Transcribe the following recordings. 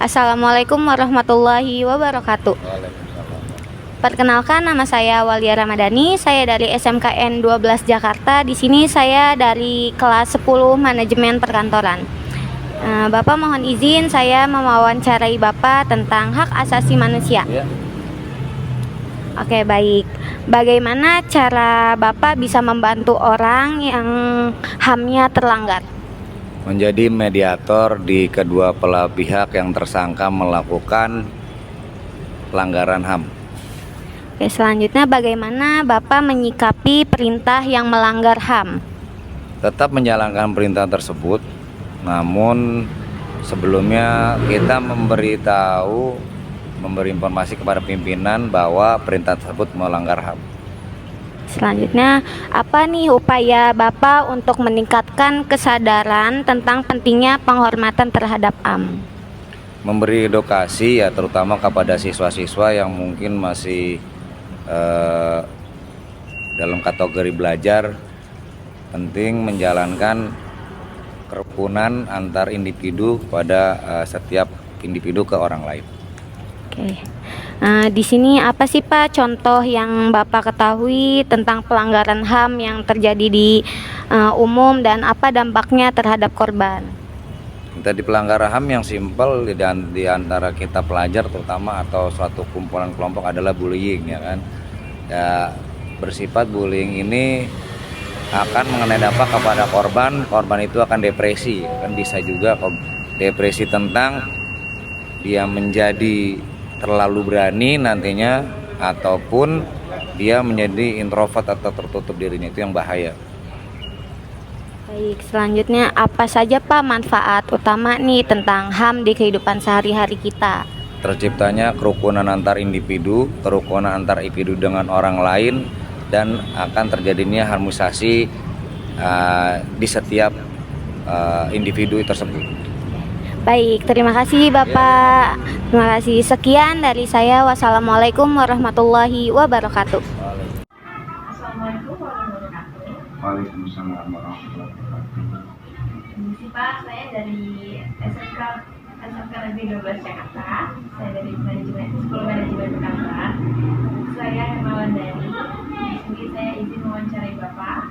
Assalamualaikum warahmatullahi wabarakatuh. Waalaikumsalam. Perkenalkan, nama saya Walia Ramadhani. Saya dari SMKN 12 Jakarta. Di sini saya dari kelas 10 Manajemen Perkantoran. Bapak mohon izin saya mewawancarai Bapak tentang hak asasi manusia. Ya, Oke, baik. Bagaimana cara Bapak bisa membantu orang yang HAM-nya terlanggar? menjadi mediator di kedua belah pihak yang tersangka melakukan pelanggaran HAM. Oke, selanjutnya bagaimana Bapak menyikapi perintah yang melanggar HAM? Tetap menjalankan perintah tersebut, namun sebelumnya kita memberi informasi kepada pimpinan bahwa perintah tersebut melanggar HAM. Selanjutnya, apa nih upaya Bapak untuk meningkatkan kesadaran tentang pentingnya penghormatan terhadap HAM? Memberi edukasi ya, terutama kepada siswa-siswa yang mungkin masih dalam kategori belajar, penting menjalankan kerukunan antar individu pada setiap individu ke orang lain. Oke. Di sini apa sih Pak contoh yang Bapak ketahui tentang pelanggaran HAM yang terjadi di umum dan apa dampaknya terhadap korban? Tadi pelanggaran HAM yang simpel di antara kita pelajar terutama atau suatu kumpulan kelompok adalah bullying, ya kan. Ya, bersifat bullying ini akan mengenai dampak kepada korban itu akan depresi, kan bisa juga depresi tentang dia menjadi terlalu berani nantinya, ataupun dia menjadi introvert atau tertutup dirinya, itu yang bahaya. Baik, selanjutnya apa saja Pak manfaat utama nih tentang HAM di kehidupan sehari-hari kita? Terciptanya kerukunan antar individu, kerukunan antar individu dengan orang lain, dan akan terjadinya harmonisasi di setiap individu tersebut. Baik, terima kasih Bapak. Terima kasih. Sekian dari saya. Wassalamualaikum warahmatullahi wabarakatuh. Assalamualaikum warahmatullahi wabarakatuh. Waalaikumsalam warahmatullahi wabarakatuh. Permisi Pak, saya dari SMK Negeri 12 Jakarta. Saya dari Sekolah Manajemen Perkantoran. Saya Hermawan Dhani. Di sini saya izin mewawancarai Bapak.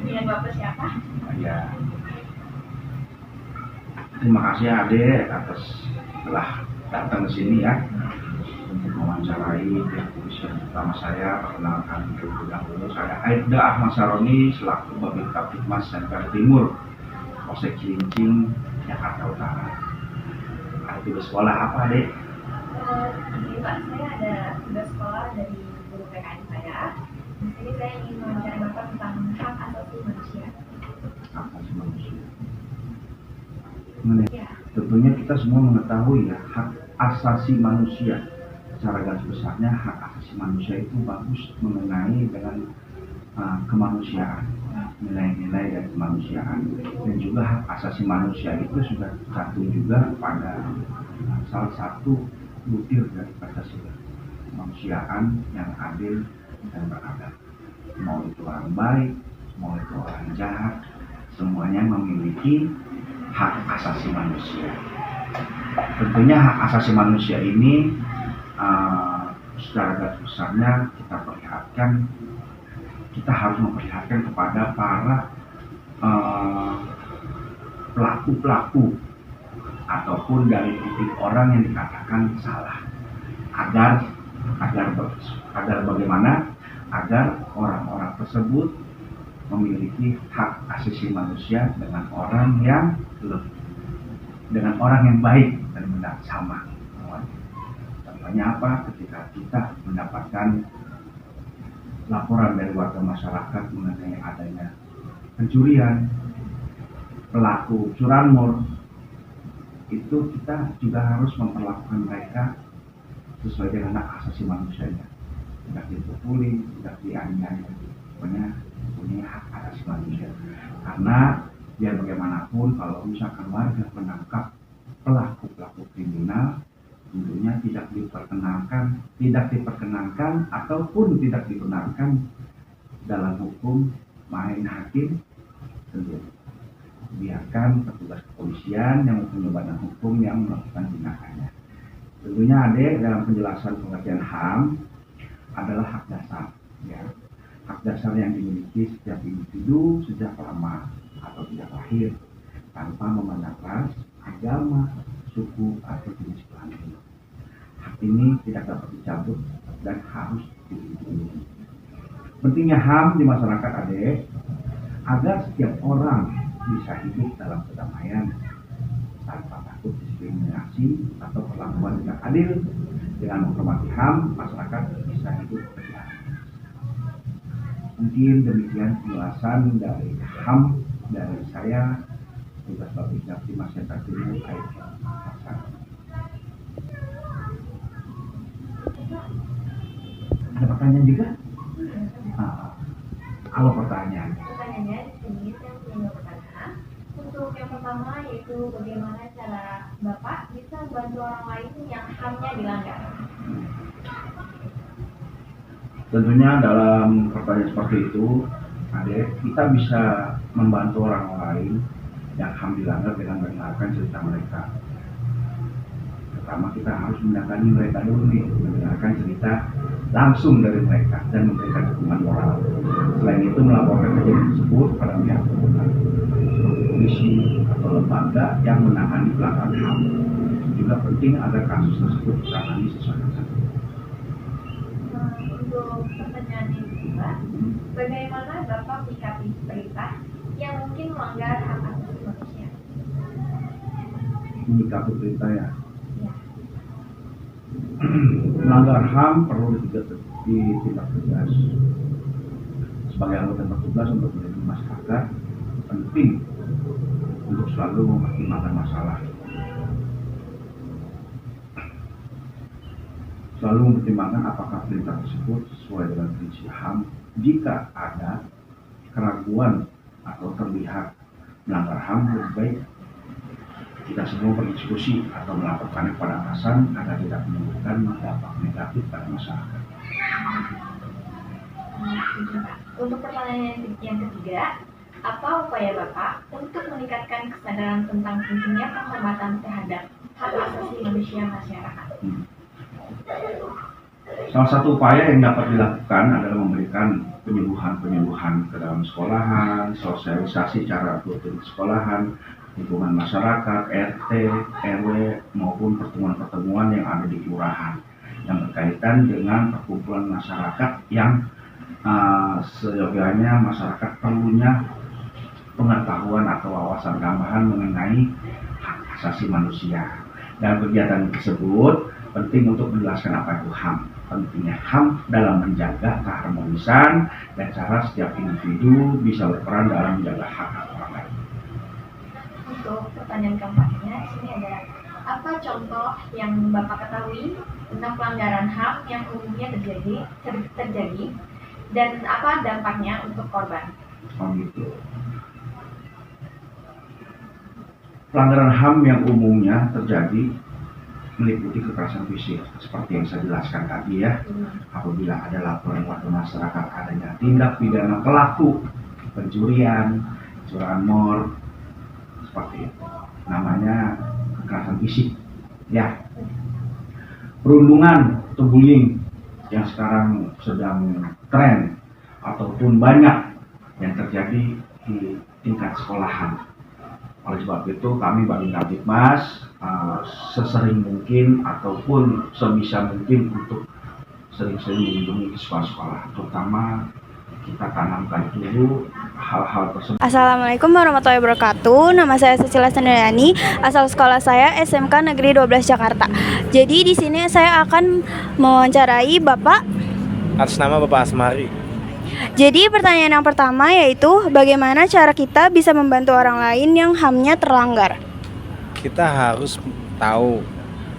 Dengan Bapak siapa? Ya, terima kasih Ade atas telah datang ke sini ya untuk mewawancarai pihak kepolisian. Pertama saya perkenalkan terlebih dahulu, saya Aibda Ahmad Saroni selaku Babin Kaptipmas Sentral Timur Polsek Cilincing, Jakarta Utara. Ada tugas sekolah apa Ade? Begini Pak, saya ada tugas sekolah dari guru PKN saya. Di sini saya ingin mewawancarai Bapak tentang hak asasi manusia. Hak asasi manusia. Ya. Tentunya kita semua mengetahui ya, hak asasi manusia. Secara garis besarnya hak asasi manusia itu bagus mengenai dengan kemanusiaan, nilai-nilai dari kemanusiaan, dan juga hak asasi manusia itu sudah tercantum juga pada salah satu butir dari Pancasila, kemanusiaan yang adil dan beradab. Mau itu orang baik, mau itu orang jahat, semuanya memiliki hak asasi manusia. Tentunya hak asasi manusia ini secara garis besarnya kita harus memperlihatkan kepada para pelaku-pelaku ataupun dari titik orang yang dikatakan salah, agar bagaimana agar orang-orang tersebut memiliki hak asasi manusia dengan orang yang baik dan benar sama. Contohnya apa? Ketika kita mendapatkan laporan dari warga masyarakat mengenai adanya pencurian, pelaku curanmor, itu kita juga harus memperlakukan mereka sesuai dengan hak asasi manusianya. Tidak dipukuli, tidak dianiaya, pokoknya punya hak asasi manusia. Karena biar bagaimanapun kalau misalkan warga menangkap pelaku-pelaku kriminal, tentunya tidak diperkenankan ataupun tidak dibenarkan dalam hukum main hakim tentu. biarkan petugas kepolisian yang mempunyai badan hukum yang melakukan tindakannya. Tentunya adik, dalam penjelasan pengertian HAM adalah hak dasar, ya. Hak dasar yang dimiliki setiap individu sejak lama atau sejak lahir, tanpa memandang ras, agama, suku, atau jenis kelamin. Hak ini tidak dapat dicabut dan harus dilindungi. Pentingnya HAM di masyarakat adik, agar setiap orang bisa hidup dalam kedamaian tanpa takut diskriminasi atau perlakuan tidak adil. Dengan menghormati HAM, masyarakat bisa hidup berdamai. Mungkin demikian penjelasan dari HAM dari saya, Tugas Babin Jaktim Masyarakat Timur Aisyah. Ada pertanyaan juga? Apa pertanyaan? Pertanyaannya di sini saya punya dua pertanyaan. Untuk yang pertama yaitu bagaimana cara Bapak bisa membantu orang lain yang HAM-nya dilanggar? Tentunya dalam pertanyaan seperti itu, adik, kita bisa membantu orang lain yang HAM dilanggar dengan mendengarkan cerita mereka. Pertama kita harus mendatangi mereka dulu nih, mendengarkan cerita langsung dari mereka dan memberikan dukungan moral. Selain itu melaporkan kejadian tersebut pada pihak berwenang, polisi atau lembaga yang menangani pelanggaran HAM. Juga penting agar kasus tersebut ditangani sesuai dengan Untuk pertanyaan yang kedua, bagaimana Bapak menyikapi perintah yang mungkin melanggar hak asasi manusia? menyikapi perintah ya. Ya. Melanggar HAM perlu ditindak tegas. Sebagai anggota bertugas untuk melindungi masyarakat, penting untuk selalu mempertimbangkan masalah. Selalu mempertimbangkan apakah perintah tersebut sesuai dengan prinsip HAM. Jika ada keraguan atau terlihat melanggar HAM, lebih baik kita semua berdiskusi atau melaporkannya kepada atasan agar tidak menimbulkan dampak negatif pada masyarakat. Untuk pertanyaan yang ketiga, apa upaya Bapak untuk meningkatkan kesadaran tentang pentingnya penghormatan terhadap hak asasi manusia masyarakat? Salah satu upaya yang dapat dilakukan adalah memberikan penyuluhan-penyuluhan ke dalam sekolahan, sosialisasi cara rutin sekolahan, lingkungan masyarakat, RT, RW, maupun pertemuan-pertemuan yang ada di kelurahan yang berkaitan dengan perkumpulan masyarakat yang seyogyanya masyarakat perlunya pengetahuan atau wawasan tambahan mengenai hak asasi manusia. Dalam kegiatan tersebut penting untuk menjelaskan apa itu HAM, pentingnya HAM dalam menjaga keharmonisan dan cara setiap individu bisa berperan dalam menjaga hak orang lain. Untuk pertanyaan keempatnya, di sini ada apa contoh yang Bapak ketahui tentang pelanggaran HAM yang umumnya terjadi dan apa dampaknya untuk korban? Oh gitu. Pelanggaran HAM yang umumnya terjadi meliputi kekerasan fisik seperti yang saya jelaskan tadi ya. Apabila ada laporan warga masyarakat adanya tindak pidana pelaku pencurian, curanmor, seperti itu. Namanya kekerasan fisik. Ya. Perundungan atau bullying yang sekarang sedang tren ataupun banyak yang terjadi di tingkat sekolahan. Oleh sebab itu kami Babin Kamtibmas sesering mungkin ataupun sebisa mungkin untuk sering-sering melindungi sekolah-sekolah, terutama kita tanamkan dulu hal-hal tersebut. Assalamualaikum warahmatullahi wabarakatuh. Nama saya Susila Sendayani, asal sekolah saya SMK Negeri 12 Jakarta. Jadi di sini saya akan mewawancarai Bapak atas nama Bapak Asmari. Jadi pertanyaan yang pertama yaitu bagaimana cara kita bisa membantu orang lain yang HAM-nya terlanggar? Kita harus tahu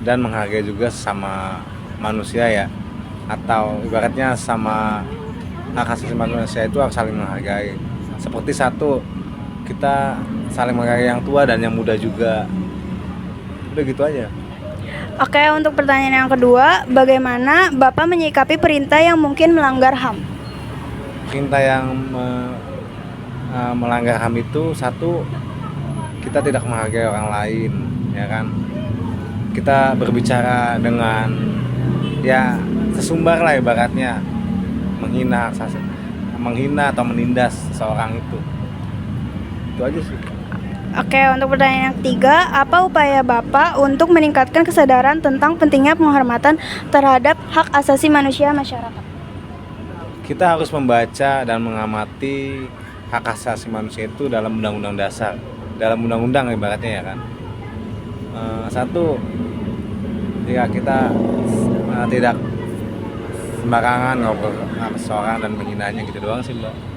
dan menghargai juga sama manusia ya, atau ibaratnya sama hak asasi manusia itu harus saling menghargai. Seperti satu, kita saling menghargai yang tua dan yang muda juga. Udah gitu aja. Oke, untuk pertanyaan yang kedua, bagaimana Bapak menyikapi perintah yang mungkin melanggar HAM? Perintah yang melanggar HAM itu satu, kita tidak menghargai orang lain, ya kan? Kita berbicara dengan ya sesumbar lah ibaratnya, menghina atau menindas seseorang itu aja sih. Oke, untuk pertanyaan yang ketiga, apa upaya Bapak untuk meningkatkan kesadaran tentang pentingnya penghormatan terhadap hak asasi manusia masyarakat? Kita harus membaca dan mengamati hak asasi manusia itu dalam undang-undang dasar, dalam undang-undang ibaratnya ya kan. Satu, ya kita tidak sembarangan ngobrol sama seseorang dan menghinanya gitu doang sih, Mbak.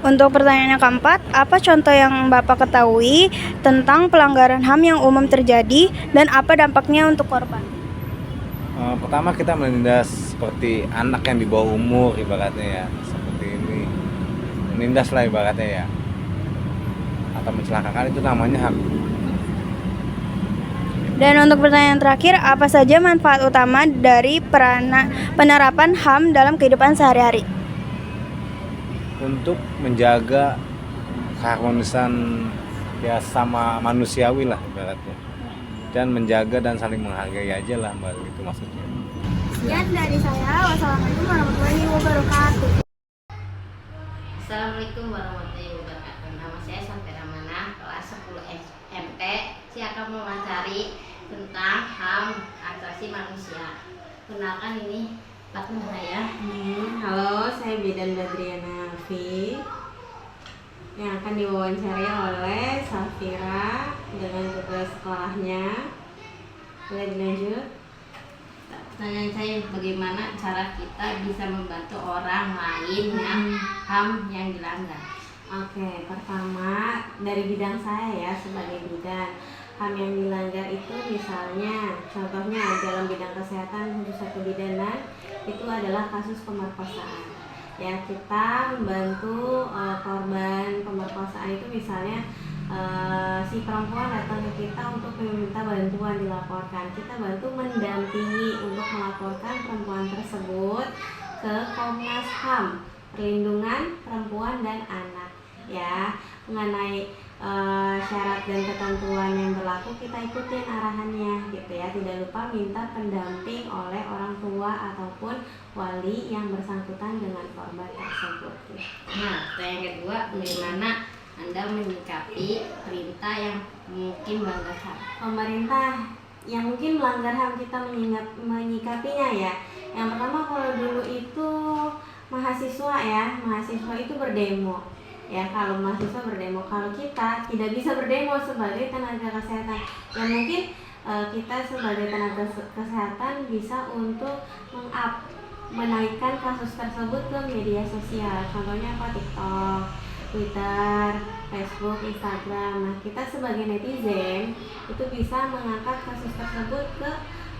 Untuk pertanyaan yang keempat, apa contoh yang Bapak ketahui tentang pelanggaran HAM yang umum terjadi dan apa dampaknya untuk korban? Pertama kita menindas seperti anak yang di bawah umur ibaratnya ya, seperti ini, menindas lah ibaratnya ya, atau mencelakakan, itu namanya HAM. Dan untuk pertanyaan terakhir, apa saja manfaat utama dari penerapan HAM dalam kehidupan sehari-hari? Untuk menjaga keharmonisan ya sama manusiawi lah ibaratnya, dan menjaga dan saling menghargai aja lah Mbak, itu maksudnya. Sekian dari saya, wassalamualaikum warahmatullahi wabarakatuh. Assalamualaikum warahmatullahi wabarakatuh. Nama saya Santi Ramana, kelas 10 SMP. Saya akan mewawancari tentang HAM asasi manusia. Kenalkan, ini partner saya. Halo, saya Bidan Badriana Alfi yang akan diwawancari oleh Safira dengan tugas sekolahnya. Boleh dilanjut? Pertanyaan saya, bagaimana cara kita bisa membantu orang lain yang HAM yang dilanggar? Oke, pertama dari bidang saya ya, sebagai bidan. HAM yang dilanggar itu misalnya, contohnya dalam bidang kesehatan khusus kebidanan, itu adalah kasus pemerkosaan. Ya, kita membantu korban pemerkosaan itu misalnya si perempuan datang ke kita untuk meminta bantuan dilaporkan. Kita bantu mendampingi untuk melaporkan perempuan tersebut ke Komnas HAM, Perlindungan Perempuan dan Anak. Ya, mengenai syarat dan ketentuan yang berlaku kita ikutin arahannya gitu ya. Tidak lupa minta pendamping oleh orang tua ataupun wali yang bersangkutan dengan korban tersebut. Nah, yang kedua, bagaimana Anda menyikapi perintah yang mungkin melanggar HAM? Pemerintah yang mungkin melanggar HAM, kita menyikapinya ya. Yang pertama, kalau dulu itu mahasiswa itu berdemo. Ya, kalau mahasiswa berdemo, kalau kita tidak bisa berdemo sebagai tenaga kesehatan, ya mungkin kita sebagai tenaga kesehatan bisa untuk menaikkan kasus tersebut ke media sosial. Contohnya apa? TikTok, Twitter, Facebook, Instagram. Nah, kita sebagai netizen itu bisa mengangkat kasus tersebut ke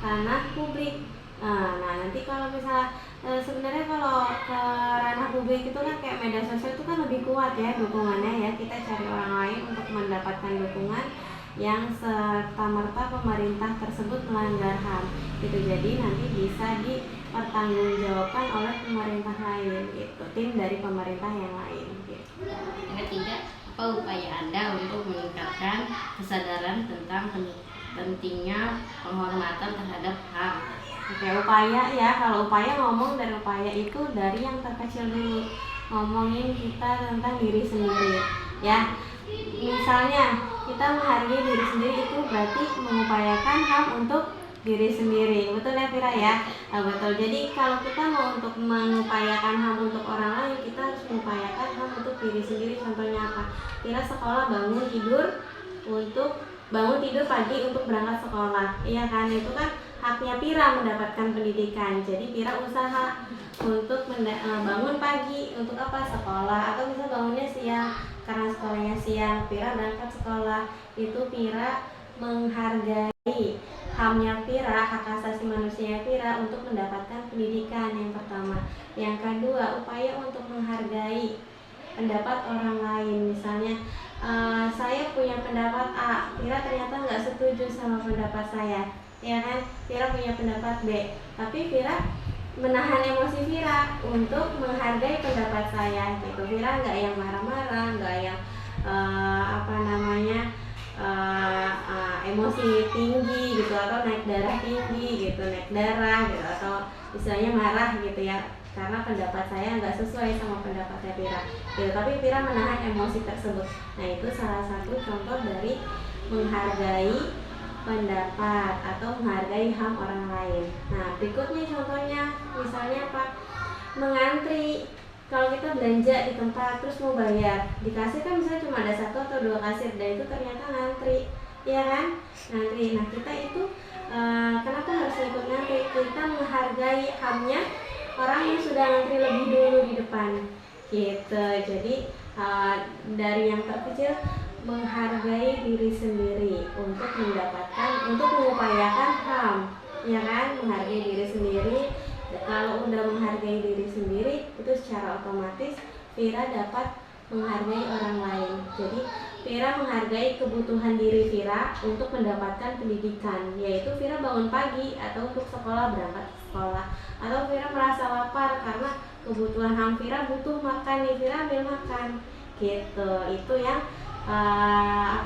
ranah publik. Nah, nanti kalau misalnya sebenarnya kalau ke ranah publik itu kan kayak media sosial itu kan lebih kuat ya dukungannya ya. Kita cari orang lain untuk mendapatkan dukungan yang serta-merta pemerintah tersebut melanggar HAM gitu. Jadi nanti bisa dipertanggungjawabkan oleh pemerintah lain gitu, tim dari pemerintah yang lain gitu. Yang ketiga, apa upaya Anda untuk meningkatkan kesadaran tentang pentingnya penghormatan terhadap HAM? Oke, upaya ya, kalau upaya ngomong dari upaya itu dari yang terkecil dulu. Ngomongin kita tentang diri sendiri ya. Misalnya kita menghargai diri sendiri itu berarti mengupayakan HAM untuk diri sendiri. Betul ya Vira ya? Betul. Jadi kalau kita mau untuk mengupayakan HAM untuk orang lain, kita harus mengupayakan HAM untuk diri sendiri. Contohnya apa? Vira sekolah bangun tidur pagi untuk berangkat sekolah. Iya kan? Itu kan haknya Pira mendapatkan pendidikan. Jadi Pira usaha untuk bangun pagi untuk apa? Sekolah. Atau bisa bangunnya siang karena sekolahnya siang, Pira berangkat sekolah. Itu Pira menghargai HAM-nya Pira, hak asasi manusia Pira untuk mendapatkan pendidikan yang pertama. Yang kedua, upaya untuk menghargai pendapat orang lain. Misalnya saya punya pendapat A, Pira ternyata nggak setuju sama pendapat saya, ya kan? Pira punya pendapat B, tapi Pira menahan emosi Pira untuk menghargai pendapat saya gitu. Pira nggak yang marah-marah, nggak yang emosi tinggi gitu, atau naik darah tinggi gitu, atau istilahnya marah gitu ya, karena pendapat saya nggak sesuai sama pendapatnya Vira gitu, tapi Vira menahan emosi tersebut. Nah, itu salah satu contoh dari menghargai pendapat atau menghargai HAM orang lain. Nah, berikutnya contohnya misalnya apa? Mengantri. Kalau kita belanja di tempat terus mau bayar, di kasir kan misalnya cuma ada 1 atau 2 kasir, dan itu ternyata ngantri, ya kan? Ngantri. Nah, kita itu kenapa harus ikut ngantri? Kita menghargai HAM-nya orang yang sudah ngantri lebih dulu di depan, gitu. Jadi dari yang terkecil, menghargai diri sendiri untuk mengupayakan HAM, ya kan? Menghargai diri sendiri. Kalau udah menghargai diri sendiri, itu secara otomatis Vira dapat menghargai orang lain. Jadi Vira menghargai kebutuhan diri Vira untuk mendapatkan pendidikan, yaitu Vira bangun pagi atau untuk sekolah, berangkat ke sekolah, atau Vira merasa lapar karena kebutuhan HAM Vira butuh makan nih, Vira ambil makan, gitu. Itu yang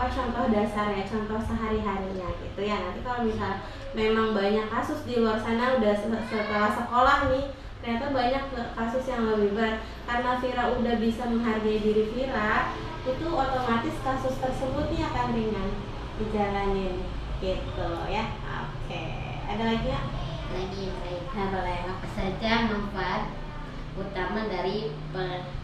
contoh dasarnya, contoh sehari-harinya gitu ya. Nanti kalau misal memang banyak kasus di luar sana, udah setelah sekolah nih ternyata banyak kasus yang lebih berat, karena Vira udah bisa menghargai diri Vira, itu otomatis kasus tersebut nih akan ringan dijalanin gitu ya. Oke, ada lagi ya? Lagi saya boleh apa saja manfaat utama dari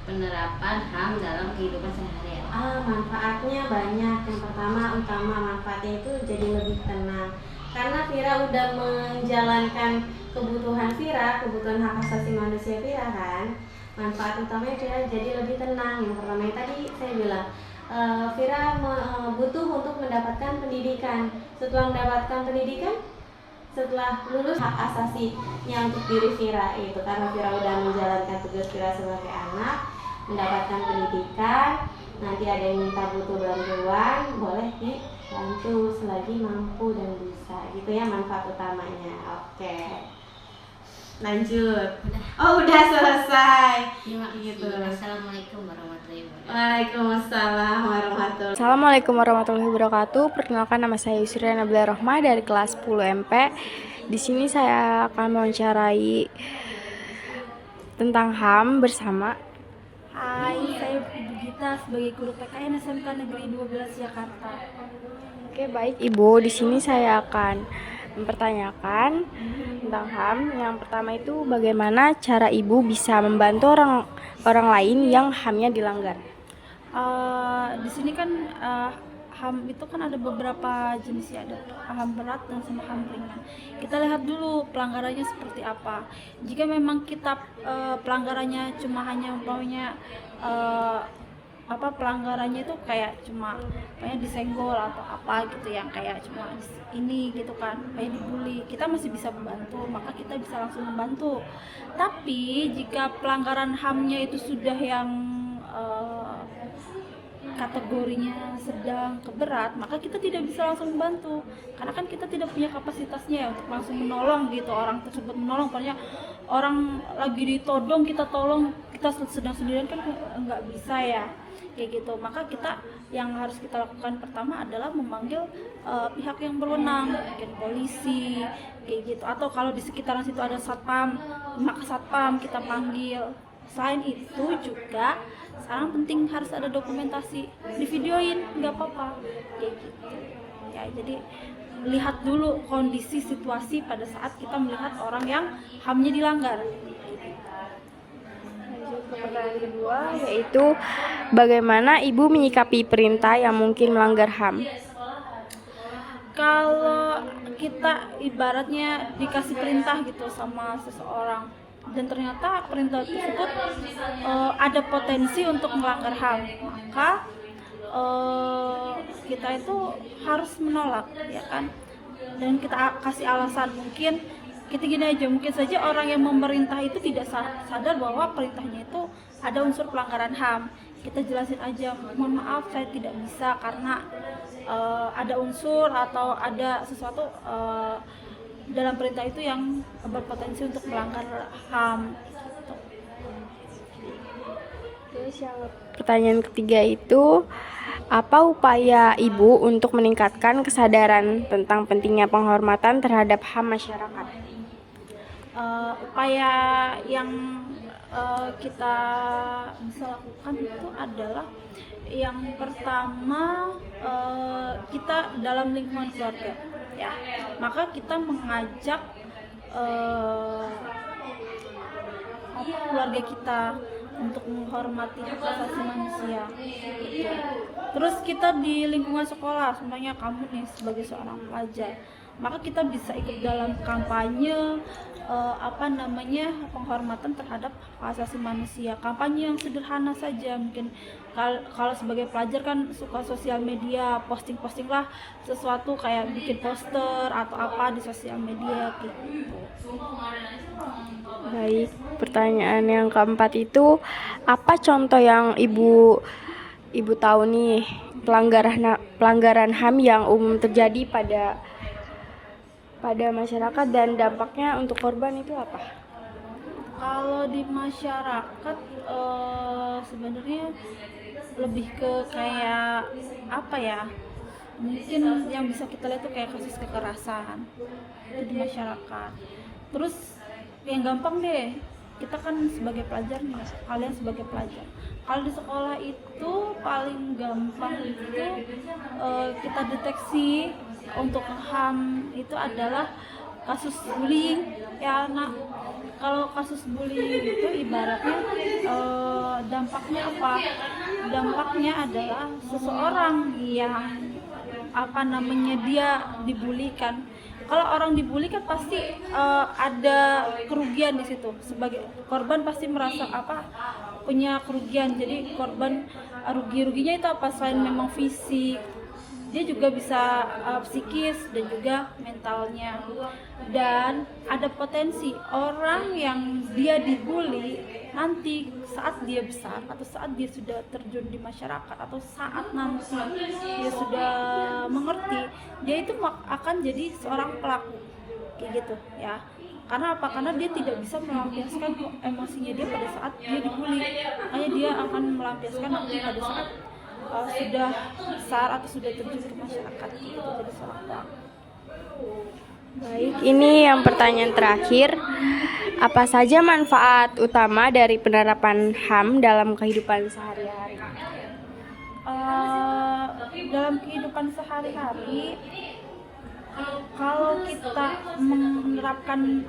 penerapan HAM dalam kehidupan sehari-hari? Manfaatnya banyak. Yang pertama, utama manfaatnya itu jadi lebih tenang, karena Vira udah menjalankan kebutuhan Vira, kebutuhan hak asasi manusia Vira kan. Manfaat utamanya Vira jadi lebih tenang. Yang pertama yang tadi saya bilang, Vira butuh untuk mendapatkan pendidikan. Setelah mendapatkan pendidikan, setelah lulus, hak asasinya untuk diri Vira itu, karena Vira udah menjalankan tugas Vira sebagai anak, mendapatkan pendidikan. Nanti ada yang minta butuh bantuan, boleh dibantu selagi mampu dan bisa, gitu ya manfaat utamanya. Oke, lanjut. Udah selesai. Terima kasih. Gitu. Assalamualaikum warahmatullahi wabarakatuh. Waalaikumsalam warahmatullahi. Assalamualaikum warahmatullahi wabarakatuh. Perkenalkan, nama saya Yusri Nabila Rohmah dari kelas 10 MP. Di sini saya akan mewawancarai tentang HAM bersama. Hai, saya Ibu Gita sebagai guru PKN SMK Negeri 12 Jakarta. Oke, baik Ibu. Di sini saya akan mempertanyakan tentang HAM. Yang pertama itu, bagaimana cara Ibu bisa membantu orang lain yang HAM-nya dilanggar? Di sini kan HAM itu kan ada beberapa jenis ya, ada HAM berat dan sama HAM ringan. Kita lihat dulu pelanggarannya seperti apa. Jika memang kita pelanggarannya cuma hanya umpamanya pelanggarannya itu kayak cuma disenggol atau apa gitu, yang kayak cuma ini gitu kan, kayak dibully, kita masih bisa membantu, maka kita bisa langsung membantu. Tapi jika pelanggaran HAM-nya itu sudah yang kategorinya sedang ke berat, maka kita tidak bisa langsung membantu, karena kan kita tidak punya kapasitasnya ya untuk langsung menolong gitu, orang tersebut menolong. Pokoknya orang lagi ditodong kita tolong, kita sedang sendirian kan nggak bisa ya, kayak gitu. Maka kita yang harus kita lakukan pertama adalah memanggil pihak yang berwenang, mungkin polisi kayak gitu, atau kalau di sekitaran situ ada satpam, maka satpam kita panggil. Selain itu juga sekarang penting harus ada dokumentasi, divideoin nggak apa-apa kayak gitu ya. Jadi lihat dulu kondisi situasi pada saat kita melihat orang yang HAM-nya dilanggar. Lanjut ke pertanyaan kedua, yaitu bagaimana Ibu menyikapi perintah yang mungkin melanggar HAM? Kalau kita ibaratnya dikasih perintah gitu sama seseorang, dan ternyata perintah tersebut ada potensi untuk melanggar HAM, maka kita itu harus menolak, ya kan? Dan kita kasih alasan. Mungkin kita gini aja, mungkin saja orang yang memerintah itu tidak sadar bahwa perintahnya itu ada unsur pelanggaran HAM. Kita jelasin aja, mohon maaf saya tidak bisa karena ada unsur atau ada sesuatu dalam perintah itu yang berpotensi untuk melanggar HAM. Terus yang pertanyaan ketiga itu, Apa upaya Ibu untuk meningkatkan kesadaran tentang pentingnya penghormatan terhadap HAM masyarakat? Upaya yang kita bisa lakukan itu adalah yang pertama, kita dalam lingkungan keluarga, ya, maka kita mengajak keluarga kita untuk menghormati hak asasi manusia. Terus kita di lingkungan sekolah, sebenarnya kamu nih sebagai seorang pelajar, maka kita bisa ikut dalam kampanye penghormatan terhadap hak asasi manusia. Kampanye yang sederhana saja, mungkin kalau sebagai pelajar kan suka sosial media, posting lah sesuatu kayak bikin poster atau apa di sosial media gitu. Baik, pertanyaan yang keempat itu, apa contoh yang Ibu tahu nih pelanggaran HAM yang umum terjadi pada masyarakat dan dampaknya untuk korban itu apa? Kalau di masyarakat sebenarnya lebih ke kayak apa ya? Mungkin yang bisa kita lihat tuh kayak kasus kekerasan itu di masyarakat. Terus yang gampang deh, kita kan sebagai pelajar nih, kalian sebagai pelajar. Kalau di sekolah itu paling gampang itu kita deteksi untuk HAM itu adalah kasus bullying ya anak. Kalau kasus bullying itu ibaratnya dampaknya apa? Dampaknya adalah seseorang yang dia dibulikan. Kalau orang dibully kan pasti ada kerugian di situ. Sebagai korban pasti merasa punya kerugian. Jadi korban ruginya itu apa? Selain memang fisik, dia juga bisa psikis dan juga mentalnya. Dan ada potensi orang yang dia dibully nanti saat dia besar atau saat dia sudah terjun di masyarakat atau saat nanti dia sudah mengerti, dia itu akan jadi seorang pelaku kayak gitu ya. Karena apa? Karena dia tidak bisa melampiaskan emosinya dia pada saat dia dibully. Makanya dia akan melampiaskan nanti pada saat sudah besar atau sudah terjun ke masyarakat gitu, jadi seorang pelaku. Baik, ini yang pertanyaan terakhir. Apa saja manfaat utama dari penerapan HAM dalam kehidupan sehari-hari? Dalam kehidupan sehari-hari, kalau kita menerapkan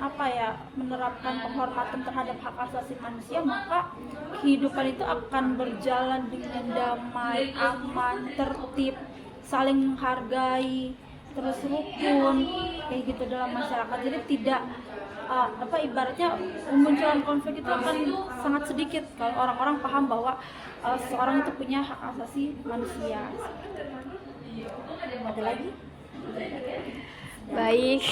penghormatan terhadap hak asasi manusia, maka kehidupan itu akan berjalan dengan damai, aman, tertib, saling menghargai, terus rukun kayak gitu dalam masyarakat. Jadi tidak ibaratnya munculan konflik itu akan sangat sedikit kalau orang-orang paham bahwa seorang itu punya hak asasi manusia. Ada lagi? Baik,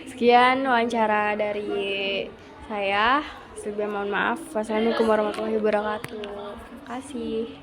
sekian wawancara dari saya. Sebelumnya mohon maaf. Wassalamualaikum warahmatullahi wabarakatuh. Terima kasih.